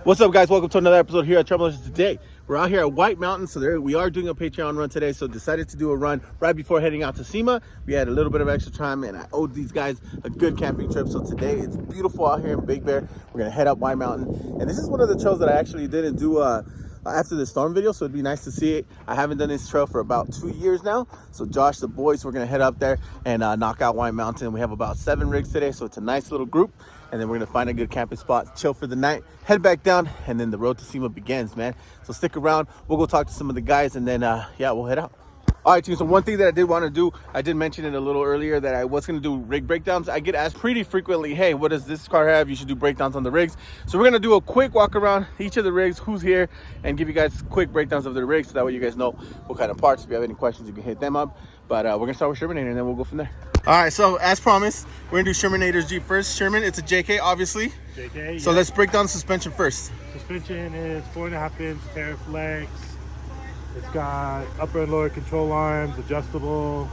What's up, guys? Welcome to another episode here at Travelers. Today we're out here at White Mountain, so we are doing a Patreon run today. So decided to do a run right before heading out to SEMA. We had a little bit of extra time, and I owed these guys a good camping trip. So today it's beautiful out here in Big Bear. We're gonna head up White Mountain, and this is one of the trails that I actually didn't do after the storm video, so it'd be nice to see it. I haven't done this trail for about 2 years now. So Josh, the boys, we're gonna head up there and knock out White Mountain. We have about 7 rigs today, so it's a nice little group. And then we're gonna find a good camping spot, chill for the night, head back down, and then the road to SEMA begins, man. So stick around. We'll go talk to some of the guys, and then yeah, we'll head out. All right, team. So one thing that I did want to do, I did mention it a little earlier that I was going to do rig breakdowns. I get asked pretty frequently, hey, what does this car have? You should do breakdowns on the rigs. So we're going to do a quick walk around each of the rigs, who's here, and give you guys quick breakdowns of the rigs, so that way you guys know what kind of parts. If you have any questions, you can hit them up. But we're going to start with Shermanator, and then we'll go from there. All right, so as promised, we're going to do Shermanator's Jeep first. Sherman, it's a JK, obviously. JK, so let's break down the suspension first. Suspension is 4.5-inch TerraFlex. It's got upper and lower control arms, adjustable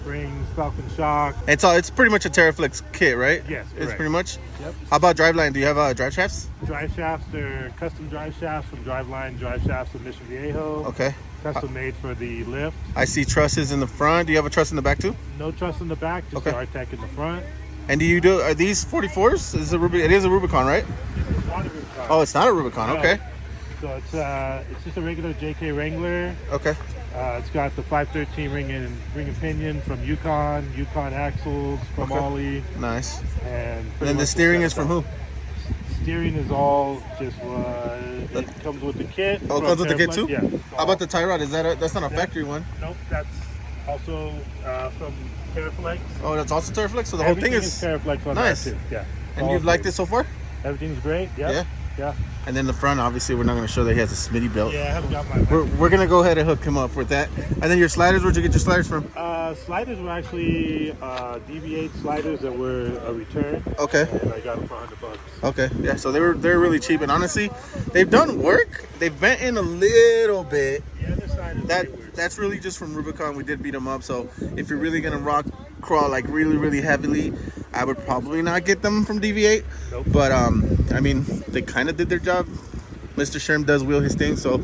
springs, Falcon shock. It's pretty much a TerraFlex kit, right? Yes, correct. It's pretty much. Yep. How about driveline? Do you have drive shafts? Drive shafts are custom drive shafts from Driveline. Drive shafts from Mission Viejo. Okay. Custom made for the lift. I see trusses in the front. Do you have a truss in the back too? No truss in the back, just the RTEC in the front. And are these 44s? It is a Rubicon, right? It's not a Rubicon. Oh, it's not a Rubicon. No. Okay. So it's just a regular JK Wrangler. Okay. It's got the 513 ring and pinion from Yukon axles from Ollie. Nice. And then the steering is from who? Steering is all just it comes with the kit. Oh, it comes with the kit too? Yeah. How about the tie rod? That's not a factory one? Nope, that's also from TerraFlex. Oh, that's also TerraFlex. So the whole thing is TerraFlex on nice. that too. Yeah. And you've liked it so far? Everything's great. Yep. Yeah. And then the front, obviously, we're not going to show that he has a Smitty belt. Yeah, I haven't got my. We're going to go ahead and hook him up with that. And then your sliders, where'd you get your sliders from? Sliders were actually DV8 sliders that were a return. Okay. And I got them for $100. Okay. Yeah. So they're really cheap, and honestly, they've done work. They've bent in a little bit. Yeah, this side is That's really just from Rubicon. We did beat them up. So if you're really gonna rock crawl like really heavily, I would probably not get them from DV8. Nope. But I mean, they kind of did their job. Mr. Sherm does wheel his thing, so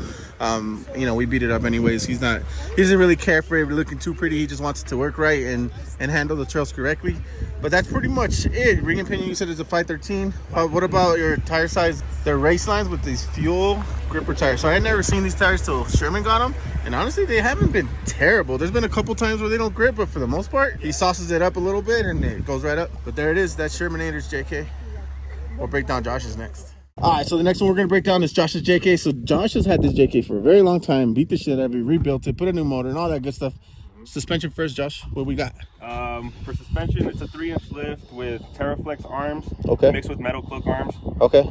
we beat it up anyways. He doesn't really care for it looking too pretty. He just wants it to work right and handle the trails correctly. But that's pretty much it. Ring and pinion, you said, is a 513. What about your tire size? They're race lines with these fuel gripper tires. So I had never seen these tires till Sherman got them, and honestly, they haven't been terrible. There's been a couple times where they don't grip, but for the most part, he sauces it up a little bit and it goes right up. But there it is. That's Shermanator's JK. We'll break down Josh's next. All right, so the next one we're going to break down is Josh's JK. So Josh has had this JK for a very long time, beat the shit out of it, rebuilt it, put a new motor and all that good stuff. Suspension first, Josh. What we got? For suspension, it's a 3-inch lift with TerraFlex arms, mixed with metal cloak arms. Okay.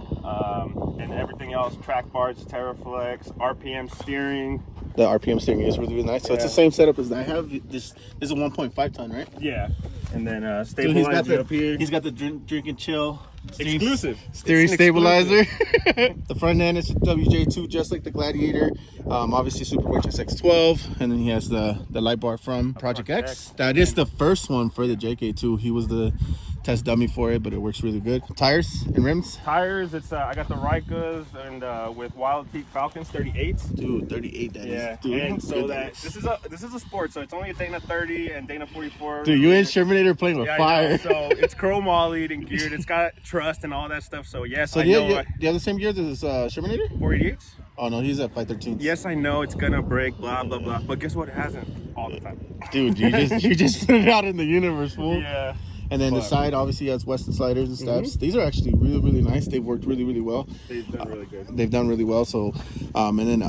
And everything else, track parts, TerraFlex, RPM steering. The RPM steering is really nice. So it's the same setup as I have. This is a 1.5 ton, right? Yeah. And then stabilizer up here. He's got the drink and chill. Exclusive. Steering stabilizer. The front end is WJ2, just like the Gladiator. Obviously Superwitch SX12, and then he has the light bar from Project X. That is the first one for the JK2. He was the test dummy for it, but it works really good. Tires and rims? Tires, it's I got the Rikas and with Wild Peak Falcons 38s. Dude, 38. That is, dude. And so this is a sport, so it's only a Dana 30 and Dana 44. Dude, you and Shermanator playing with fire. So it's chrome mollied and geared. It's got trust and all that stuff. So yes, so I know. Do you have the same gears as Shermanator? 488s. Oh no, he's at 513. Yes, I know it's gonna break, blah blah blah. But guess what? It hasn't all the time. Dude, you just put it out in the universe, fool. Yeah. And then the side obviously has Weston sliders and steps. These are actually really nice. They've worked really well. They've done really good. They've done really well. So, and then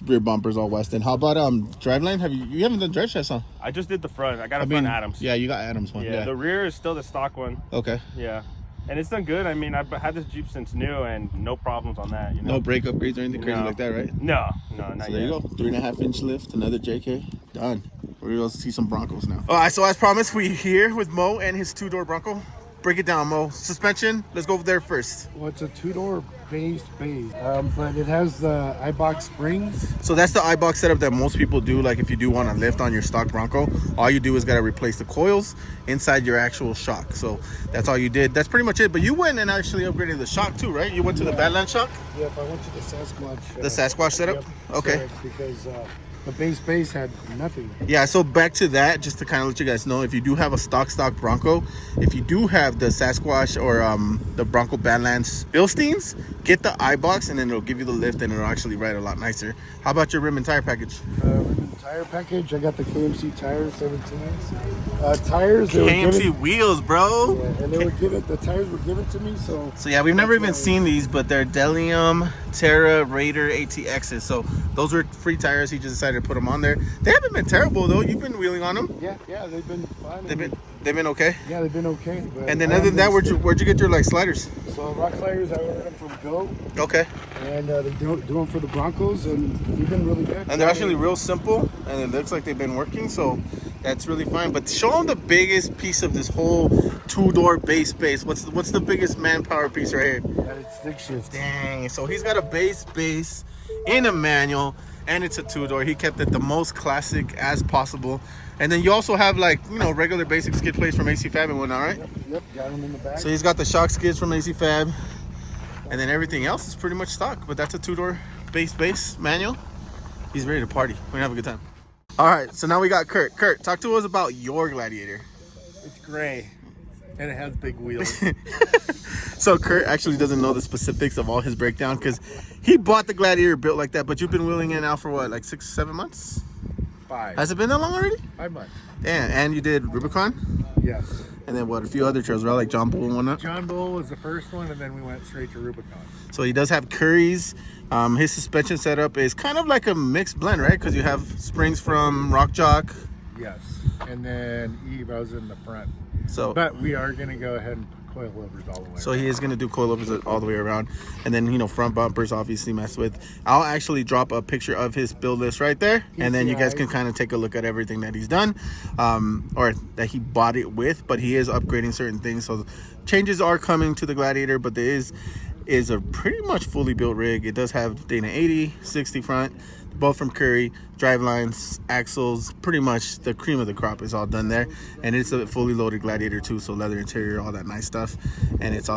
rear bumpers all Weston. How about driveline? You haven't done drive shafts, huh? I just did the front. I got a front Adams. Yeah, you got Adams one. Yeah. The rear is still the stock one. Okay. Yeah. And it's done good. I mean, I've had this Jeep since new and no problems on that. No brake upgrades or anything crazy like that, right? No, not so yet. There you go. 3.5-inch lift, another JK. Done. We're going to see some Broncos now. All right, so as promised, we're here with Mo and his 2-door Bronco. break it down, Mo. Suspension, let's go over there first. Well, it's a two-door base, but it has the iBox springs. So that's the iBox setup that most people do. Like if you do want to lift on your stock Bronco, all you do is got to replace the coils inside your actual shock. So that's all you did. That's pretty much it. But you went and actually upgraded the shock too, right? You went to the Badland shock? Yep, I went to the Sasquatch. The Sasquatch setup? Yep, Okay. because the base had nothing. Yeah, so back to that, just to kind of let you guys know, if you do have a stock Bronco, if you do have the Sasquatch or the Bronco Badlands Bilsteins, get the iBox and then it'll give you the lift and it'll actually ride a lot nicer. How about your rim and tire package? Rim and tire package, I got the KMC tires, 17s. Tires, they KMC wheels, bro. Yeah, and the tires were given to me, so. So yeah, we've never even seen these, but they're Delium Terra Raider ATXs. So those were free tires. He just decided to put them on there. They haven't been terrible though. You've been wheeling on them. Yeah, they've been fine. They've been okay. Yeah, they've been okay. And then other than that, where'd you get your like sliders? So rock sliders, I ordered them from Go. Okay. And they do them for the Broncos, and they've been really good. And they're actually real simple, and it looks like they've been working, so that's really fine. But show them the biggest piece of this whole two-door base. What's the biggest manpower piece right here? It's stick shift. Dang, so he's got a base in a manual, and it's a two-door. He kept it the most classic as possible. And then you also have like, you know, regular basic skid plates from AC Fab and whatnot, right? Yep, got them in the back. So he's got the shock skids from AC Fab, and then everything else is pretty much stock. But that's a two-door base manual. He's ready to party. We're gonna have a good time. All right, so now we got Kurt. Kurt, talk to us about your Gladiator. It's gray, and it has big wheels. So Kurt actually doesn't know the specifics of all his breakdown because he bought the Gladiator built like that, but you've been wheeling it now for what, like 6-7 months? 5. Has it been that long already? 5 months. Damn, and you did Rubicon? Yes. And then what, a few other trails, right? Like John Bull and whatnot? John Bull was the first one, and then we went straight to Rubicon. So he does have Curry's. His suspension setup is kind of like a mixed blend, right? Because you have springs from Rock Jock. Yes. And then Evo's in the front. So, but we are going to go ahead and put coilovers all the way so around. he is going to do coilovers all the way around. And then, you know, front bumpers obviously mess with. I'll actually drop a picture of his build list right there. And then you guys can kind of take a look at everything that he's done. Or that he bought it with. But he is upgrading certain things. So changes are coming to the Gladiator. But there is a pretty much fully built rig. It does have Dana 80, 60 front. Both from Curry, drive lines, axles, pretty much the cream of the crop is all done there. And it's a fully loaded Gladiator too, so leather interior, all that nice stuff. And it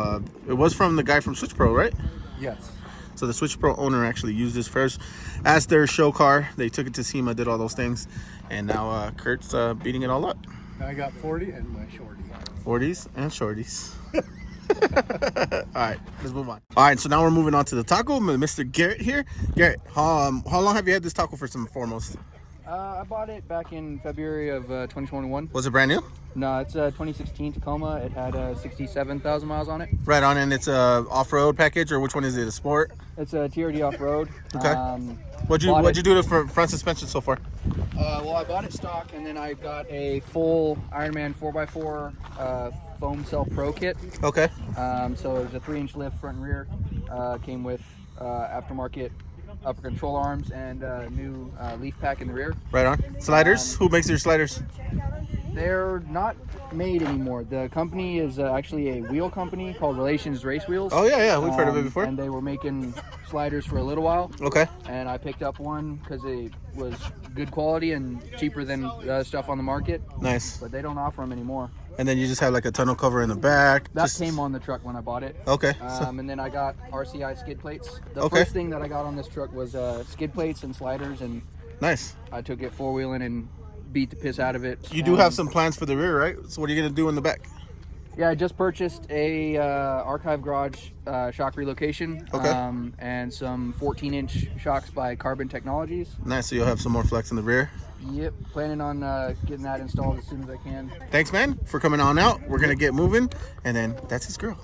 was from the guy from Switch Pro, right? Yes. So the Switch Pro owner actually used this first as their show car. They took it to SEMA, did all those things, and now Kurt's beating it all up. I got 40 and my shorty. 40s and shorties. All right, let's move on. All right, so now we're moving on to the taco. Mr. Garrett here. Garrett, how long have you had this taco first and foremost? I bought it back in February of 2021. Was it brand new? No, it's a 2016 Tacoma. It had 67,000 miles on it. Right on, and it's a off-road package, or which one is it? A sport? It's a TRD off-road. Okay. What'd you do for front suspension so far? Well, I bought it stock, and then I got a full Ironman 4x4 foam cell pro kit. Okay. So it was a 3-inch lift front and rear. Came with aftermarket upper control arms and new leaf pack in the rear. Right on. Sliders? Who makes your sliders? They're not made anymore. The company is actually a wheel company called Relations Race Wheels. Oh yeah, we've heard of it before. And they were making sliders for a little while. Okay. And I picked up one because it was good quality and cheaper than the other stuff on the market. Nice. But they don't offer them anymore. And then you just have like a tunnel cover in the back. That came on the truck when I bought it. Okay. And then I got RCI skid plates. The Okay. first thing that I got on this truck was skid plates and sliders, and Nice. I took it four-wheeling and beat the piss out of it. You do have some plans for the rear, right? So what are you gonna do in the back? Yeah, I just purchased a Archive Garage shock relocation. Okay. And some 14-inch shocks by Carbon Technologies. Nice. So you'll have some more flex in the rear. Yep, planning on getting that installed as soon as I can. Thanks, man, for coming on out. We're gonna get moving, and then that's his girl.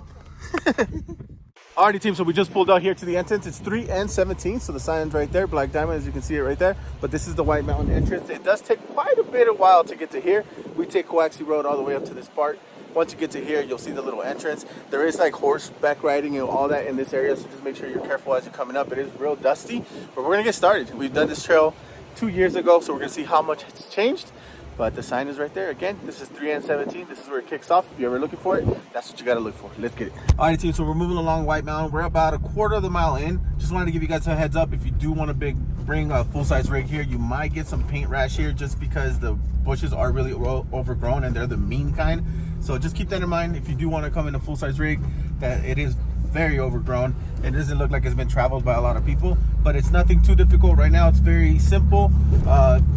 Alrighty, team, so we just pulled out here to the entrance. It's 3 and 17, so the sign's right there, Black Diamond, as you can see it right there. But this is the White Mountain entrance. It does take quite a bit of while to get to here. We take Coaxie Road all the way up to this part. Once you get to here, you'll see the little entrance. There is like horseback riding and all that in this area, so just make sure you're careful as you're coming up. It is real dusty, but we're gonna get started. We've done this trail 2 years ago, so we're gonna see how much it's changed. But the sign is right there. Again, this is 3 and 17. This is where it kicks off. If you're ever looking for it, that's what you gotta look for. Let's get it. All right, team, so we're moving along White Mountain. We're about a quarter of the mile in. Just wanted to give you guys a heads up. If you do want to bring a full-size rig here, you might get some paint rash here just because the bushes are really overgrown and they're the mean kind. So just keep that in mind. If you do want to come in a full-size rig, that it is very overgrown. It doesn't look like it's been traveled by a lot of people, but it's nothing too difficult right now. It's very simple.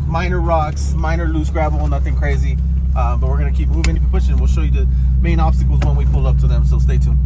Minor rocks, minor loose gravel, nothing crazy. But we're gonna keep moving, keep pushing. We'll show you the main obstacles when we pull up to them, so stay tuned.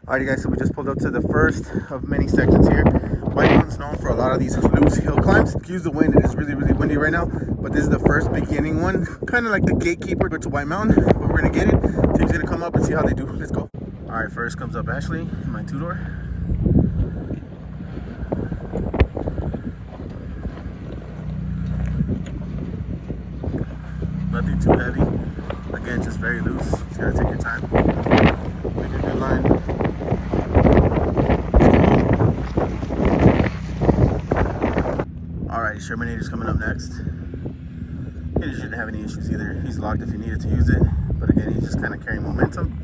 Alrighty guys, so we just pulled up to the first of many sections here. White Mountain's known for a lot of these loose hill climbs. Excuse the wind, it is really windy right now, but this is the first beginning one. Kind of like the gatekeeper to White Mountain, but we're gonna get it. Team's gonna come up and see how they do. Let's go. Alright, first comes up Ashley in my two-door. Nothing too heavy. Again, just very loose. Just gotta take your time. Make a good line. Alright, Shermanator's coming up next. He shouldn't have any issues either. He's locked if he needed to use it. But again, he's just kind of carrying momentum.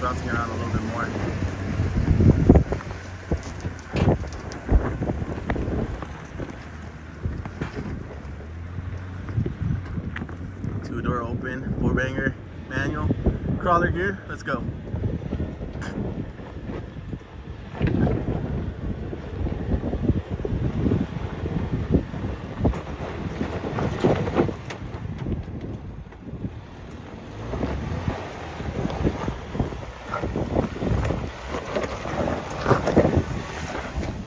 Bouncing around a little bit more. Two-door open, 4-banger manual, crawler gear. Let's go.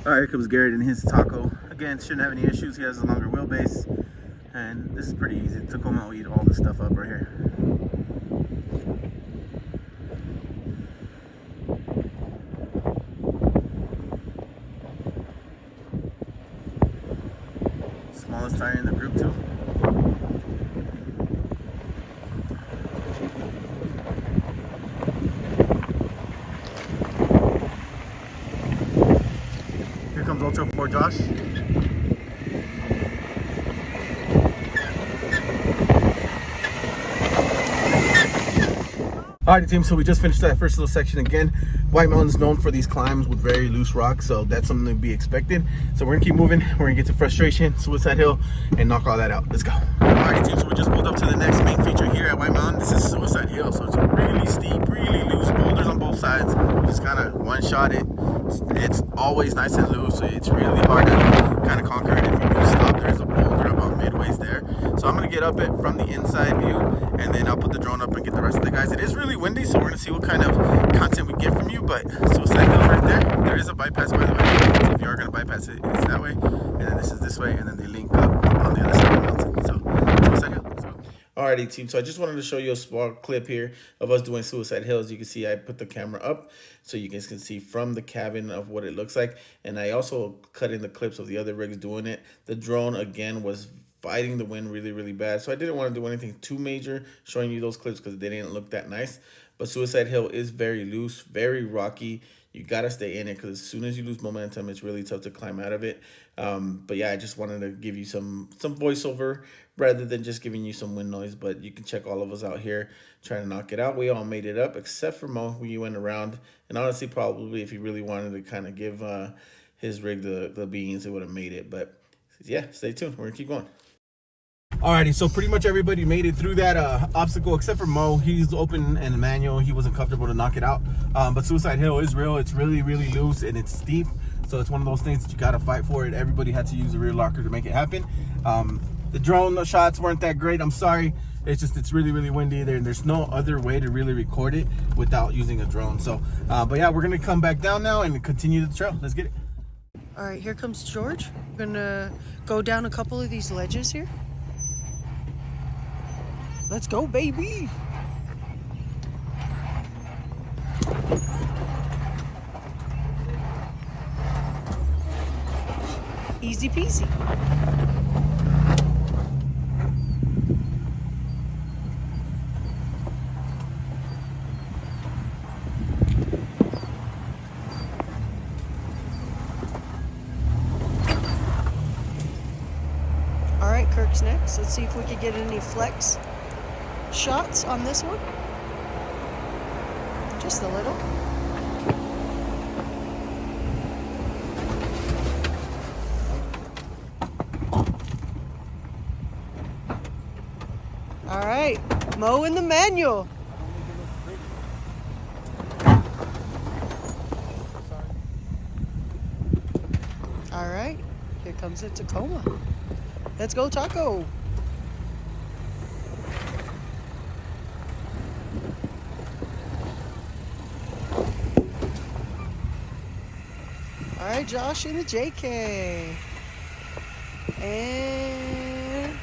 All right, here comes Garrett in his Taco. Again, shouldn't have any issues. He has a longer wheelbase, and this is pretty easy. Tacoma will eat all this stuff up right here. Smallest tire in the group too. Here comes Ultra for Josh. Alright team, so we just finished that first little section again. White Mountain's known for these climbs with very loose rocks, so that's something to be expected. So we're gonna keep moving, we're gonna get to Frustration, Suicide Hill, and knock all that out. Let's go. Alright team, so we just pulled up to the next main feature here at White Mountain. This is Suicide Hill, so it's really steep, really loose, boulders on both sides. We just kind of one-shot it. It's always nice and loose, so it's really hard to kind of conquer it. If you do stop, there's a boulder about midways there. So I'm gonna get up it from the inside view, and then I'll put the drone up and get the rest of the guys. It is really windy, so we're gonna see what kind of content we get from you, but Suicide Hill right there. There is a bypass, by the way, so if you are gonna bypass it, it's that way, and then this is this way, and then they link up. Alrighty, team. So I just wanted to show you a small clip here of us doing Suicide Hill. As you can see, I put the camera up so you guys can see from the cabin of what it looks like. And I also cut in the clips of the other rigs doing it. The drone, again, was fighting the wind really, really bad. So I didn't want to do anything too major showing you those clips because they didn't look that nice. But Suicide Hill is very loose, very rocky. You got to stay in it because as soon as you lose momentum, it's really tough to climb out of it. But yeah, I just wanted to give you some voiceover rather than just giving you some wind noise. But you can check all of us out here trying to knock it out. We all made it up except for Mo, who went around. And honestly, probably if he really wanted to kind of give his rig the beans, it would have made it. But yeah, stay tuned. We're going to keep going. Alrighty, so pretty much everybody made it through that obstacle except for Mo. He's open and manual. He wasn't comfortable to knock it out. But Suicide Hill is real. It's really, really loose and it's steep. So it's one of those things that you got to fight for it. Everybody had to use the rear locker to make it happen. The drone shots weren't that great. I'm sorry. It's really, really windy there. And there's no other way to really record it without using a drone. So, but yeah, we're going to come back down now and continue the trail. Let's get it. All right, here comes George. We're going to go down a couple of these ledges here. Let's go, baby. Easy peasy. All right, Kirk's next. Let's see if we can get any flex shots on this one. Just a little. All right, Mo in the manual. All right, here comes the Tacoma. Let's go, Taco. All right, Josh in the JK. And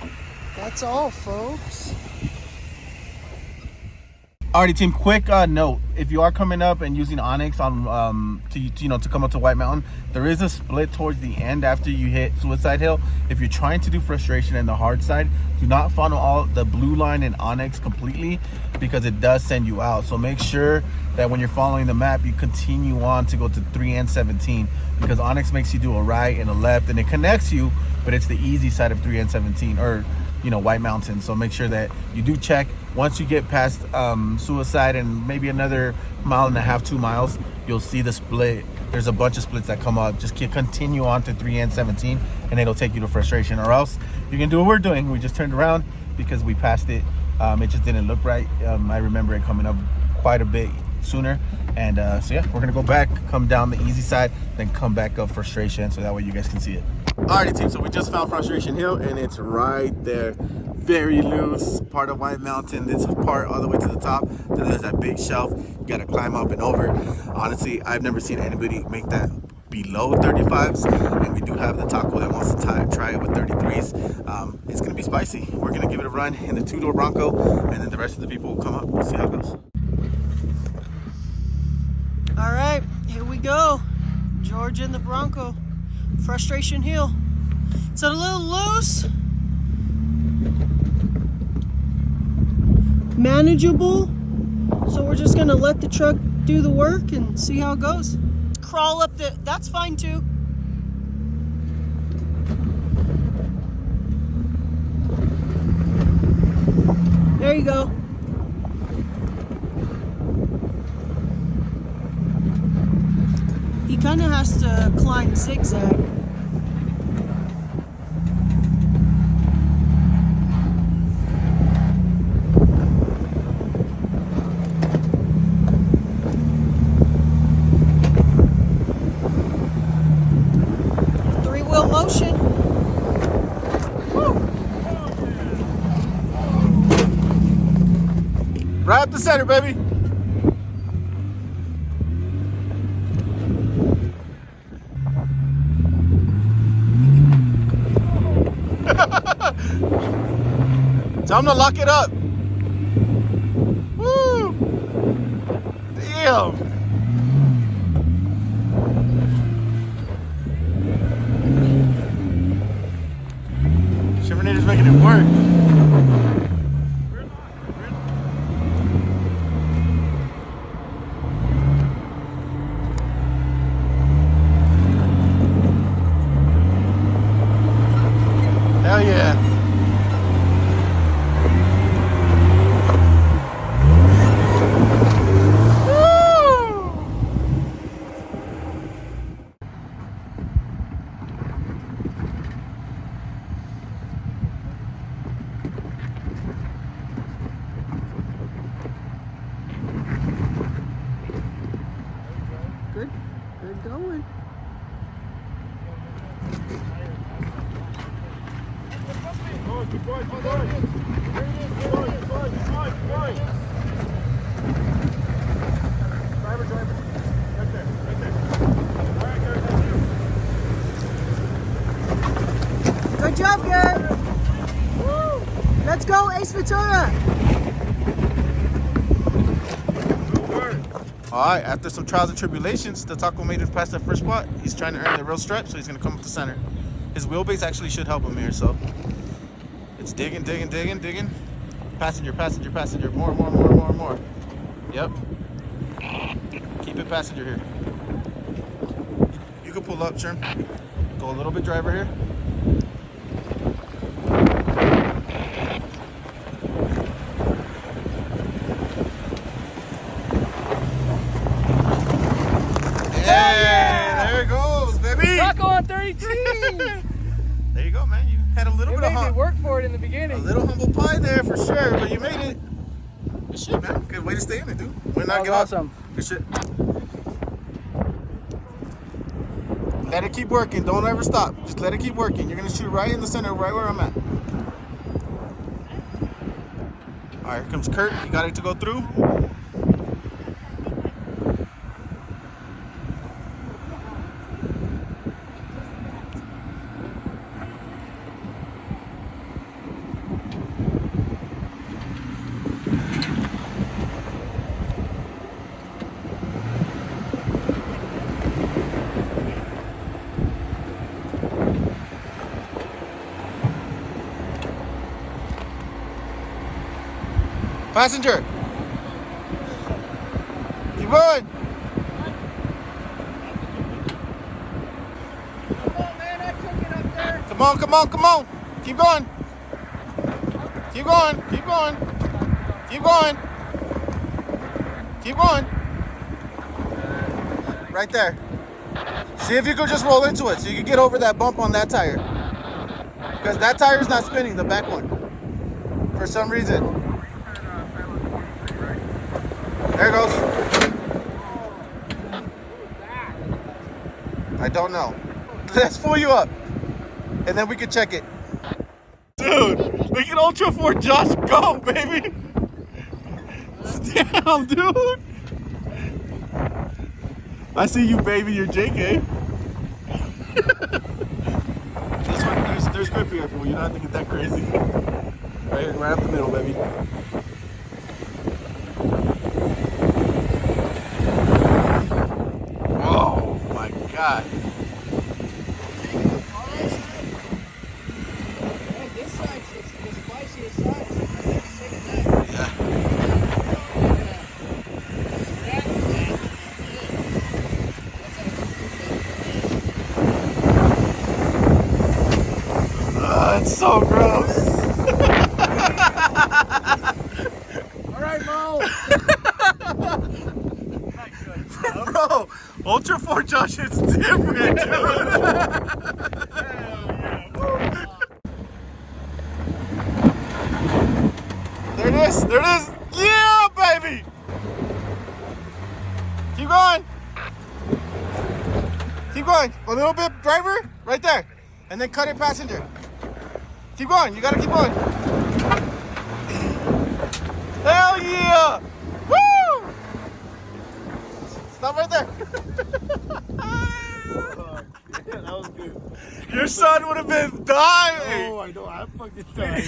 that's all, folks. Alrighty, team. Quick note: if you are coming up and using Onyx on to come up to White Mountain, there is a split towards the end after you hit Suicide Hill. If you're trying to do Frustration and the hard side, do not follow all the blue line in Onyx completely because it does send you out. So make sure that when you're following the map, you continue on to go to 3 and 17 because Onyx makes you do a right and a left, and it connects you, but it's the easy side of 3 and 17 or White Mountain. So make sure that you do check. Once you get past Suicide and maybe another 1.5 to 2 miles, you'll see the split. There's a bunch of splits that come up. Just continue on to 3 and 17 and it'll take you to Frustration, or else you can do what we're doing. We just turned around because we passed it. It just didn't look right. I remember it coming up quite a bit sooner, and so yeah, we're gonna go back, come down the easy side, then come back up Frustration, so that way you guys can see it. Alrighty, team, so we just found Frustration Hill and it's right there. Very loose part of White Mountain. This part all the way to the top. Then there's that big shelf you gotta climb up and over. Honestly, I've never seen anybody make that below 35s, and we do have the Taco that wants to try it with 33s. It's gonna be spicy. We're gonna give it a run in the 2-door Bronco, and then the rest of the people will come up. We'll see how it goes. All right, here we go. George in the Bronco. Frustration Hill. It's a little loose. Manageable. So we're just gonna let the truck do the work and see how it goes. Crawl up that's fine too. There you go. He kind of has to climb zigzag. Three-wheel motion. Woo. Right up the center, baby. Tell him to lock it up. Damn! Chevrolet's making it work. Hell yeah. Good. Good going. Keep going, keep going. Keep going, keep going, keep going, keep going. Driver, driver. Right there, right there. All right, Garrett, that's you. Good job, Garrett. Woo! Let's go, Ace Ventura. All right, after some trials and tribulations, the Taco made it past that first spot. He's trying to earn the real stripe, so he's gonna come up the center. His wheelbase actually should help him here, so. It's digging, digging, digging, digging. Passenger, passenger, passenger. More, more, more, more, more. Yep. Keep it passenger here. You can pull up, Sherm. Go a little bit driver here. Hey, there it goes, baby. Taco on 32. There you go, man. You had a little It bit of made me work for it in the beginning. a little humble pie there for sure, but you made it. Good shit, man. Good way to stay in it, dude. We're not That was awesome. Good shit. Let it keep working. Don't ever stop. Just let it keep working. You're gonna shoot right in the center, right where I'm at. All right, here comes Kurt. You got it to go through. Passenger. Keep going. Come on, come on, come on. Keep going. Keep going, keep going. Keep going. Keep going. Right there. See if you can just roll into it so you can get over that bump on that tire. Because that tire is not spinning, the back one. For some reason. There it goes. I don't know. Let's pull you up. And then we can check it. Dude, look at Ultra 4 Josh go, baby. Damn, dude. I see you, baby. You're JK. This one, there's grip here for you. You don't have to get that crazy. Right up the middle, baby. Oh my God. This side's the spiciest side. It's so gross. All right, Mo. Bro, Ultra 4 Josh, it's different, dude. There it is, there it is. Yeah, baby. Keep going. Keep going. A little bit, driver, right there. And then cut it passenger. Keep going, you gotta keep going. Hell yeah! Woo! Stop right there. That was good. Your son would have been dying. Oh, I know. I'm fucking dying.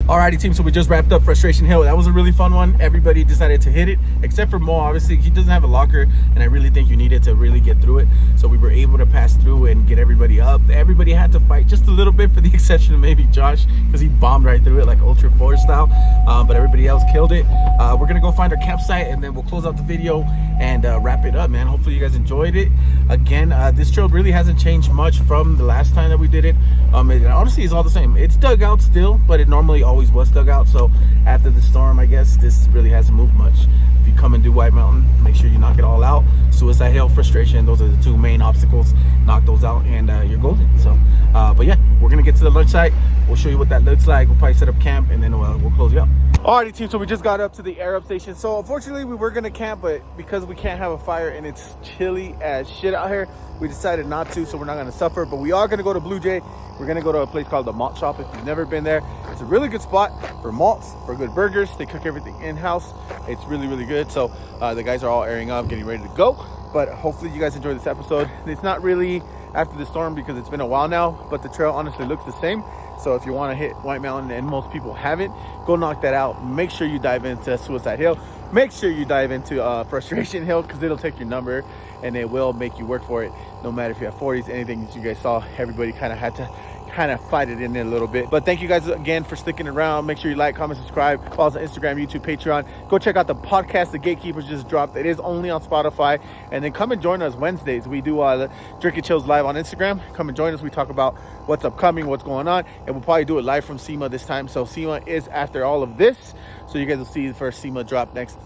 Alrighty team, so we just wrapped up Frustration Hill. That was a really fun one. Everybody decided to hit it, except for Mo. Obviously, he doesn't have a locker, and I really think you need it to really get through it. So we were able to pass through and get everybody up. Everybody had to fight just a little bit, for the exception of maybe Josh, because he bombed right through it like Ultra 4 style. But everybody else killed it. We're gonna go find our campsite, and then we'll close out the video and wrap it up, man. Hopefully you guys enjoyed it. Again, this trail really hasn't changed much from the last time that we did it. It honestly is all the same. It's dug out still, but it normally always was dug out. So after the storm, I guess this really hasn't moved much. If you come and do White Mountain, make sure you knock it all out. Suicide Hill, Frustration, those are the two main obstacles. Knock those out and you're golden. So but yeah, we're gonna get to the lunch site. We'll show you what that looks like. We'll probably set up camp, and then we'll close you up. Alrighty team, so we just got up to the air up station. So unfortunately we were gonna camp, but because we can't have a fire and it's chilly as shit out here, we decided not to, so we're not gonna suffer. But we are gonna go to Blue Jay. We're gonna go to a place called the Malt Shop. If you've never been there, it's a really good spot for malts, for good burgers. They cook everything in-house. It's really, really good. So the guys are all airing up, getting ready to go. But hopefully you guys enjoyed this episode. It's not really after the storm because it's been a while now, but the trail honestly looks the same. So if you want to hit White Mountain, and most people haven't, go knock that out. Make sure you dive into Suicide Hill. Make sure you dive into Frustration Hill, because it'll take your number and it will make you work for it. No matter if you have 40s, anything that you guys saw, everybody kind of had to fight it in there a little bit. But thank you guys again for sticking around. Make sure you like, comment, subscribe, follow us on Instagram, YouTube, Patreon. Go check out the podcast The Gatekeepers just dropped. It is only on Spotify. And then come and join us Wednesdays. We do the Drink and Chills live on Instagram. Come and join us. We talk about what's upcoming, what's going on, and we'll probably do it live from SEMA this time. So SEMA is after all of this, so you guys will see the first SEMA drop next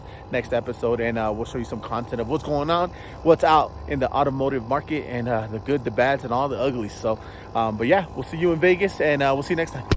episode, and we'll show you some content of what's going on, what's out in the automotive market, and the good, the bads, and all the uglies. So but yeah, we'll see you in Vegas, and we'll see you next time.